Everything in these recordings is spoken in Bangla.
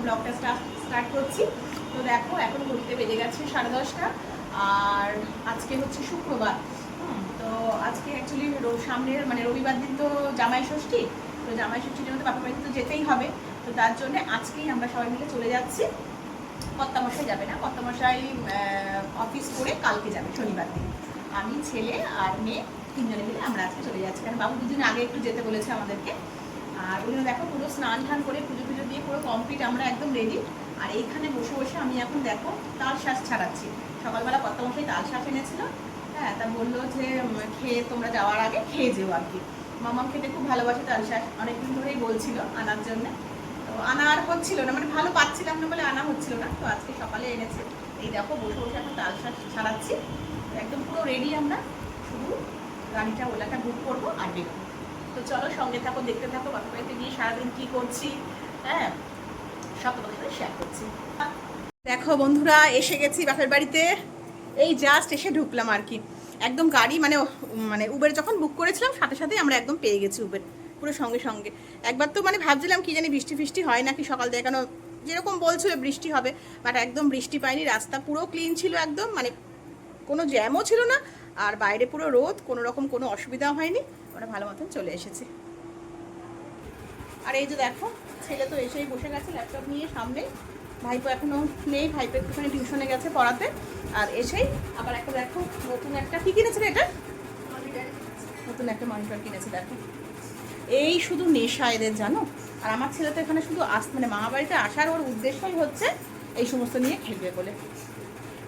ব্লগটা স্টার্ট করছি। তো দেখো এখন ঘুরতে বেজে গেছে 10:30, আর আজকে হচ্ছে শুক্রবার। তো আজকে অ্যাকচুয়ালি সামনের মানে রবিবার দিন তো জামাই ষষ্ঠী, তো জামাই ষষ্ঠীর জন্য তো বাপের বাড়িতে তো যেতেই হবে। তো তার জন্য আজকেই আমরা সবাই মিলে চলে যাচ্ছি। কর্তামশাই যাবে না, কর্তামশাই অফিস করে কালকে যাবে শনিবার দিন। আমি, ছেলে আর মেয়ে তিনজনে মিলে আমরা আজকে চলে যাচ্ছি, কারণ বাবু দুদিন আগে একটু যেতে বলেছে আমাদেরকে। আর ওই জন্য দেখো পুরো স্নান টান করে পুজো টুজো দিয়ে পুরো কমপ্লিট, আমরা একদম রেডি। আর এইখানে বসে বসে আমি এখন দেখো তাল শাঁস ছাড়াচ্ছি। সকালবেলা কর্তামশাই তাল শাঁস এনেছিল, হ্যাঁ, তা বললো যে খেয়ে তোমরা যাওয়ার আগে খেয়ে যেও আর কি। মামাম খেতে খুব ভালোবাসে তাল শাঁস, অনেকদিন ধরেই বলছিল আনার জন্য, তো আনা আর হচ্ছিল না, মানে ভালো পাচ্ছিলাম না বলে আনা হচ্ছিল না। তো আজকে সকালে এনেছে। এই দেখো বসে বসে এখন তাল শাঁস ছাড়াচ্ছি, একদম পুরো রেডি আমরা, শুধু গাড়িটা ওলাটা বুক করবো আর বেরোবো। তো চলো সঙ্গে থাকো, দেখতে থাকো বাপের বাড়িতে গিয়ে সারাদিন কী করছি, হ্যাঁ সব তোমাদের সাথে শেয়ার করছি। দেখো বন্ধুরা, এসে গেছি বাপের বাড়িতে, এই জাস্ট এসে ঢুকলাম আর কি। একদম গাড়ি মানে উবের যখন বুক করেছিলাম সাথে সাথেই আমরা একদম পেয়ে গেছি উবের, পুরো সঙ্গে সঙ্গে। একবার তো মানে ভাবছিলাম কি জানি বৃষ্টি ফিষ্টি হয় নাকি সকাল থেকে, কেন যেরকম বলছিল বৃষ্টি হবে, বাট একদম বৃষ্টি পাইনি। রাস্তা পুরো ক্লিন ছিল একদম, মানে কোনো জ্যামও ছিল না, আর বাইরে পুরো রোদ, কোনো রকম কোনো অসুবিধাও হয়নি। আমরা ভালো মতন চলে এসেছি। আর এই যে দেখো ছেলে তো এসেই বসে গেছে ল্যাপটপ নিয়ে সামনে। ভাইপো এখনও নেই, ভাইপো একটুখানি টিউশনে গেছে পড়াতে। আর এসেই আবার একটা দেখো নতুন একটা কী কিনেছে রে, এটা নতুন একটা মনিটর কিনেছে। দেখো এই শুধু নেশা এদের, জানো। আর আমার ছেলে তো এখানে শুধু মানে মামা বাড়িতে আসার ওর উদ্দেশ্যই হচ্ছে এই সমস্ত নিয়ে খেলবে বলে।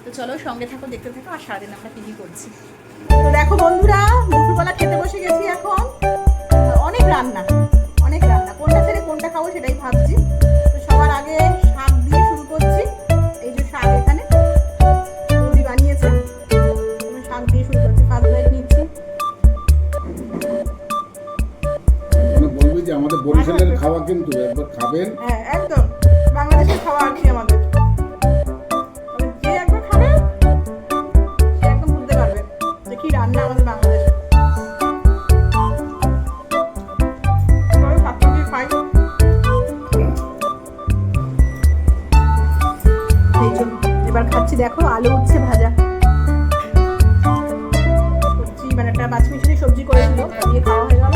তো চলো সঙ্গে থাকো, দেখতে থাকো, আর সারাদিন আমরা কি করছি। তো দেখো বন্ধুরা, দুপুরবেলা খেতে বসে গেছি এখন। অনেক রান্না কোনটা ছেড়ে কোনটা খাবো সেটাই ভাবছি। তো সবার আগে শাক দিয়ে শুরু করছি। এই যে শাক এখানে বৌদি বানিয়েছে, আমি শাক দিয়ে শুরু করছি। ফার্স্ট বাইট নিচ্ছি। বলবি যে আমাদের বরিশালের খাওয়া কিন্তু একবার খাবেন। হ্যাঁ একদম বাংলাদেশের খাওয়া আর কি আমাদের। যে একবার খাবে সে একদম বুঝতে পারবে যে কি রান্না আমাদের বাংলাদেশে। এবার খাচ্ছি দেখো আলু উচ্ছে ভাজা, সবজি মানে একটা বাছমিশালি সবজি করেছিল, দিয়ে খাওয়া হয়ে গেল।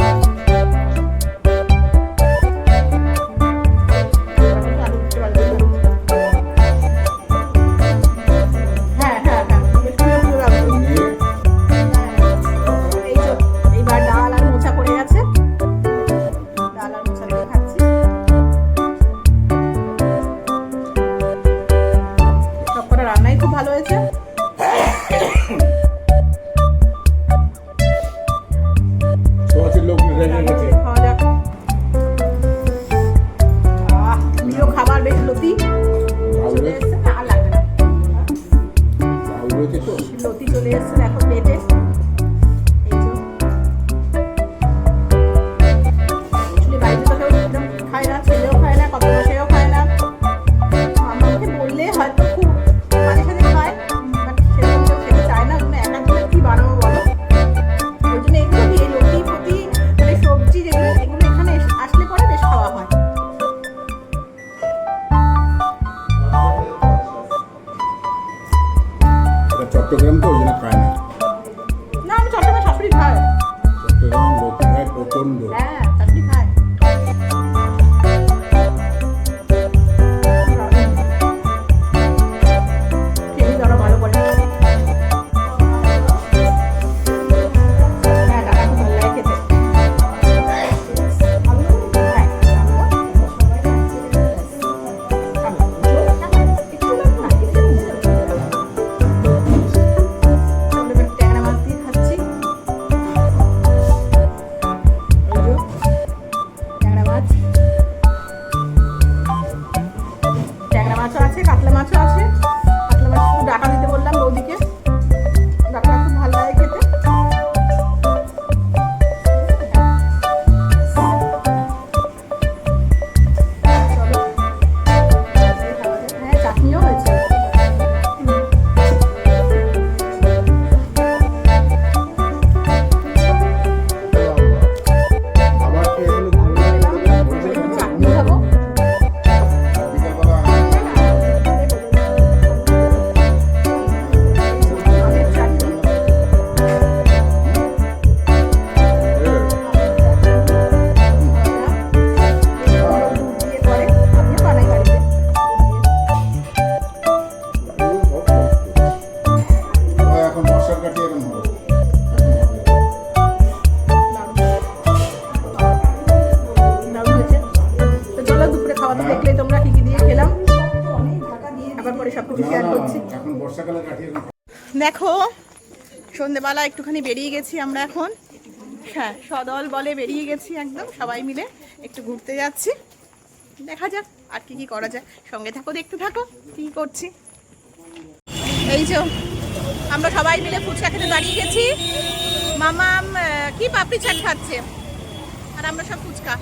ভালো হয়েছে। প্রিয় খাবার বেশ লতি চলে এসছে, আর লাগবে না, লতি চলে এসছে এখন প্লেটে। বাড়িতে তো কেউ খায় না, ছেলেও খায় না, কত বসেও খায় না। আমাকে বললে হয়তো খুব মাঝে সাঝে খায়, বাট সেরকম কেউ খেতে চায় না। ওগুলো এক একজনের কি বানাবো বলো। ওই জন্য এগুলো দিয়ে লতি ফতি মানে সবজি যেগুলো, এগুলো এখানে আসলে পরে বেশ খাওয়া হয়। চট্টগ্রাম তো ওই জন্য খায় না। না আমি চট্টগ্রাম শাশুড়ি খায়, চট্টগ্রাম লতি খায় প্রচন্ড। হ্যাঁ শাশুড়ি খায়। বর্ষার কাঠি এরকম হবে। দারুণ হয়েছে। তো চলো দুপুরে খাওয়াতে দেখলে তোমরা কি কি দিয়ে খেলাম, আবার পরে সব কিছু শেয়ার করছি। এখন বর্ষাকালে কাঠি এরকম। দেখো সন্ধেবেলা একটুখানি বেরিয়ে গেছি আমরা এখন, হ্যাঁ সদল বলে বেরিয়ে গেছি একদম সবাই মিলে একটু ঘুরতে যাচ্ছি। দেখা যাক আর কি কি করা যায়, সঙ্গে থাকো দেখতে থাকো কি করছি। এই যে আমরা সবাই মিলে ফুচকা খেতে দাঁড়িয়ে গেছি। মামাম কি পাপড়ি চাট খাচ্ছে আর আমরা সব ফুচকা।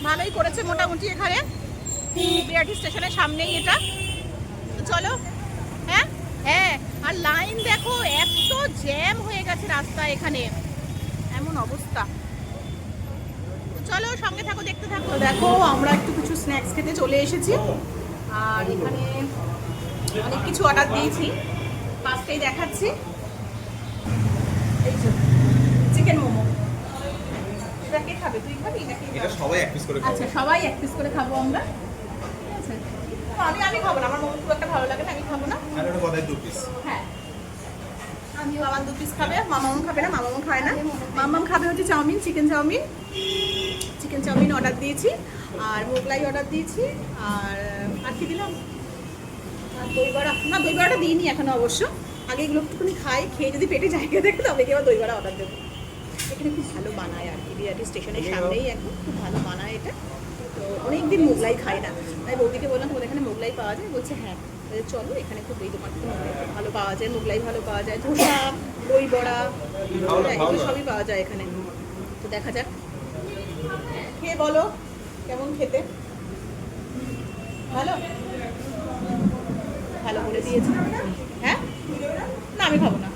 ভালোই করেছে মোটামুটি এখানে, বিআরটি স্টেশনের সামনেই এটা। তো চলো, হ্যাঁ হ্যাঁ, আর লাইন দেখো এত জ্যাম হয়ে গেছে রাস্তায়, এখানে এমন অবস্থা। চলো সঙ্গে থাকো দেখতে থাকো। দেখো আমরা একটু কিছু স্ন্যাক্স খেতে চলে এসেছি, আর এখানে অনেক কিছু অর্ডার দিয়েছি। ফার্স্টেই দেখাচ্ছি, এই যে চিকেন মোমো। এটা কে খাবে, তুই খাবি নাকি? এটা সবাই এক পিস করে খাবে। আচ্ছা সবাই এক পিস করে খাবো আমরা, ঠিক আছে। তো আমি খাবো না, আমার মোমো খুব একটা ভালো লাগে না, আমি খাবো না। আর ওটা কদাই 2 পিস। হ্যাঁ মামা 2 পিস খাবে, মামাও খাবে না, মামাও খায় না। মামাম খাবে হচ্ছে চাউমিন, চিকেন চাউমিন অর্ডার দিয়েছি, আর মোগলাই অর্ডার দিয়েছি, আর কি দিলাম, আর দই বড়া। না দই বড়াটা দিইনি এখনো অবশ্য, আগে এগুলো একটুখানি খাই, খেয়ে যদি পেটে জায়গা দেখে তবে কি আবার দই বড়া অর্ডার দেবো। এখানে খুব ভালো বানায় আর কি, বিআরটি স্টেশনের সামনেই এখন খুব ভালো বানায় এটা। তো অনেকদিন মোগলাই খাই না, তাই বৌদিকে বললাম তোমাদের এখানে মোগলাই পাওয়া যায়, বলছে হ্যাঁ। চলো এখানে খুব এই দোকান থেকে মোগলাই খুব ভালো পাওয়া যায়, মোগলাই ভালো পাওয়া যায়, ধোসা, দই বড়া, এগুলো সবই পাওয়া যায় এখানে। তো দেখা যাক, খেয়ে বলো কেমন খেতে। ভালো ভালো বলে দিয়েছে। হ্যাঁ না আমি খাবো না।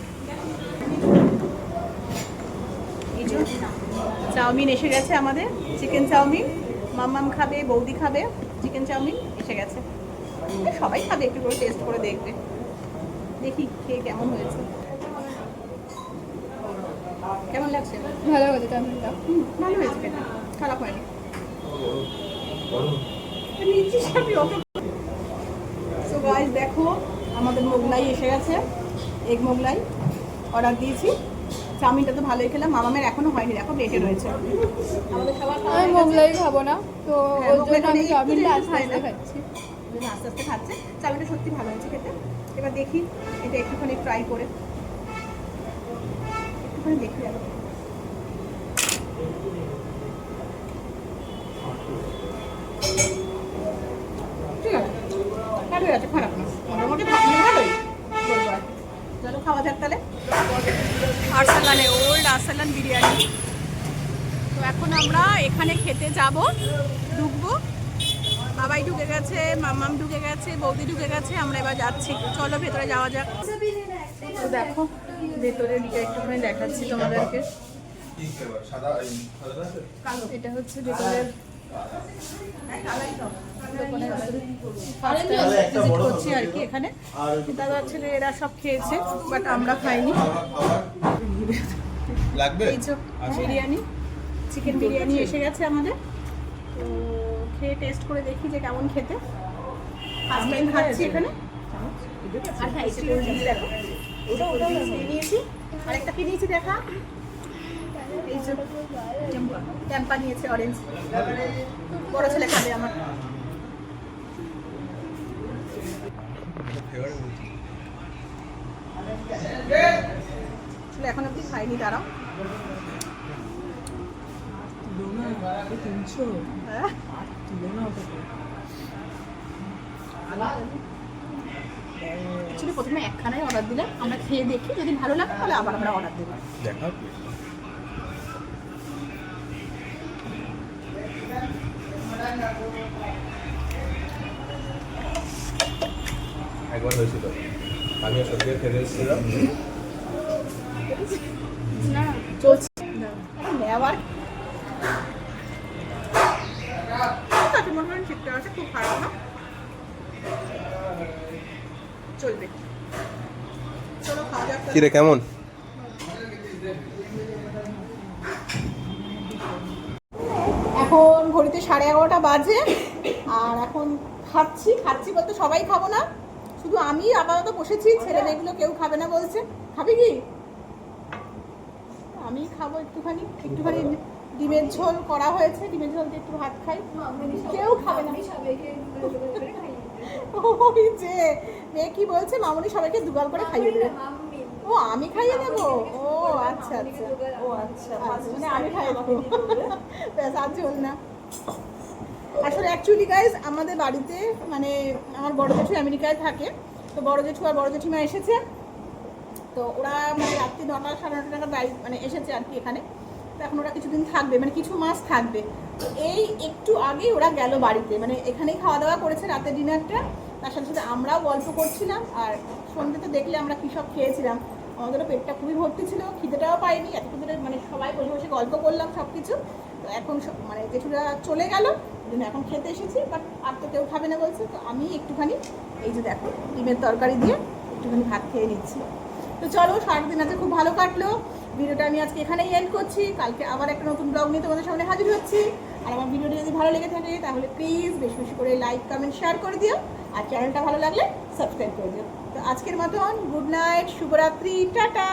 এই যে চাউমিন এসে গেছে আমাদের, চিকেন চাউমিন। মাম্মাম খাবে, বৌদি খাবে, চিকেন চাউমিন এসে গেছে। সবাই খাবে, একটু করে টেস্ট করে দেখবে, দেখি খেয়ে কেমন হয়েছে। কেমন লাগছে? ভালো হয়েছে চাউমিনটা। ভালো হয়েছে, খেতে খারাপ হয়নি। সো গাইস দেখো আমাদের মোগলাই এসে গেছে, এগ মোগলাই অর্ডার দিয়েছি। চাউমিনটা তো ভালোই খেলাম, মামামের এখনো হয়নি, দেখো বেটে রয়েছে। আমাদের সবার আমি মোগলাই খাবো না, তো হ্যাঁ, ওই জন্য মোগলাইটা আমি একটু চাউমিনটা একটু আস্তে খাই না। আস্তে খাচ্ছি। আস্তে আস্তে খাচ্ছে। চাউমিনটা সত্যি ভালো হয়েছে খেতে। এবার দেখি এটা একটুখানি ট্রাই করে, একটুখানি দেখি আর ঠিক আছে, ভালোই আছে, খারাপ না, মোটামুটি ভালোই বলবো আর। চলো খাওয়া যাক তাহলে। আরসালানে ওল্ড আরসালান বিরিয়ানি। তো এখন আমরা এখানে খেতে যাব, ঢুকবো। বাবাই ঢুকে গেছে, মাম্মাম ঢুকে গেছে, বৌদি ঢুকে গেছে, আমরা এবার যাচ্ছি। চলো ভেতরে যাওয়া যাক। তো দেখো ভেতরের দিকে একটুখানি দেখাচ্ছি তোমাদেরকে। কি ফ্লেভার? সাদা আছে? এটা হচ্ছে ভেতরের করছি আর কি। এখানে দাদার ছেলে এরা সব খেয়েছে, বাট আমরা খাইনি। লাগবে? এই যে বিরিয়ানি, চিকেন বিরিয়ানি এসে গেছে আমাদের। তো খেয়ে টেস্ট করে দেখি যে কেমন খেতে। ফার্স্ট টাইম খাচ্ছি এখানে। আর হ্যাঁ এটা কোল্ড ড্রিঙ্কস দেখো, কোল্ড ড্রিঙ্কস নিয়েছি। আরেকটা কি নিয়েছি দেখা, এই যে টেম্পা নিয়েছে, অরেঞ্জ। বড় ছেলে খাবে আমার। এখন অব্দি খাইনি, দাঁড়াও। অ্যাকচুয়ালি প্রথমে একখানাই অর্ডার দিলাম, আমরা খেয়ে দেখি, যদি ভালো লাগে তাহলে আবার আমরা অর্ডার দেবো। দেখা একবার হয়েছিল, আমি সত্যি খেতে এসেছিলাম। না চলছে নেওয়ার তাতে মনে হয় ঠিকঠাক আছে, খুব খারাপ না, চলবে। চলো খাওয়া যাক। কিরে কেমন? এখন ঘড়িতে 11:30 বাজে, আর এখন খাচ্ছি বলতে সবাই খাবো না, শুধু আমি আপাতত বসেছি, ছেলে মেয়েগুলো কেউ খাবে না বলছে। খাবি কি? আমি খাবো একটুখানি ডিমের ঝোল করা হয়েছে, ডিমের ঝোল দিয়ে একটু ভাত খাই। কেউ খাবে না। ওই যে মেয়ে কি বলছে, মামুনি সবাইকে দুগাল করে খাইয়ে দেবে। ও আমি খাইয়ে দেবো? ও আচ্ছা আচ্ছা, ও আচ্ছা মানে আমি খাইয়ে দেবো। ব্যাস আর ঝোল না। আসলে অ্যাকচুয়ালি গাইজ আমাদের বাড়িতে মানে আমার বড় জেঠু আমেরিকায় থাকে, তো বড় জেঠু আর বড় জেঠিমা এসেছে। তো ওরা মানে রাত্রি 9টা সাড়ে 9টা নাগাদ বাড়ি মানে এসেছে আর কি এখানে। তো এখন ওরা কিছুদিন থাকবে, মানে কিছু মাস থাকবে। তো এই একটু আগেই ওরা গেল বাড়িতে, মানে এখানেই খাওয়া দাওয়া করেছে রাতের ডিনারটা। তার সাথে সাথে আমরাও গল্প করছিলাম, আর সন্ধ্যেতে দেখলে আমরা কী সব খেয়েছিলাম। আমাদেরও পেটটা খুবই ভর্তি ছিল, খিদেটাও পাইনি এত ধরে, মানে সবাই বসে বসে গল্প করলাম সব কিছু। তো এখন মানে জেঠুরা চলে গেল, এখন খেতে এসেছি, বাট আর তো কেউ খাবে না বলছে। তো আমি একটুখানি এই যে দেখো ডিমের তরকারি দিয়ে একটুখানি ভাত খেয়ে নিচ্ছি। তো চলো, সারাদিন আজকে খুব ভালো কাটলো। ভিডিওটা আমি আজকে এখানেই এন্ড করছি। কালকে আবার একটা নতুন ব্লগ নিয়ে তোমাদের সামনে হাজির হচ্ছি। আর আমার ভিডিওটি যদি ভালো লেগে থাকে তাহলে প্লিজ বেশি বেশি করে লাইক কমেন্ট শেয়ার করে দিও, আর চ্যানেলটা ভালো লাগলে সাবস্ক্রাইব করে দিও। তো আজকের মতন গুড নাইট, শুভরাত্রি, টাটা।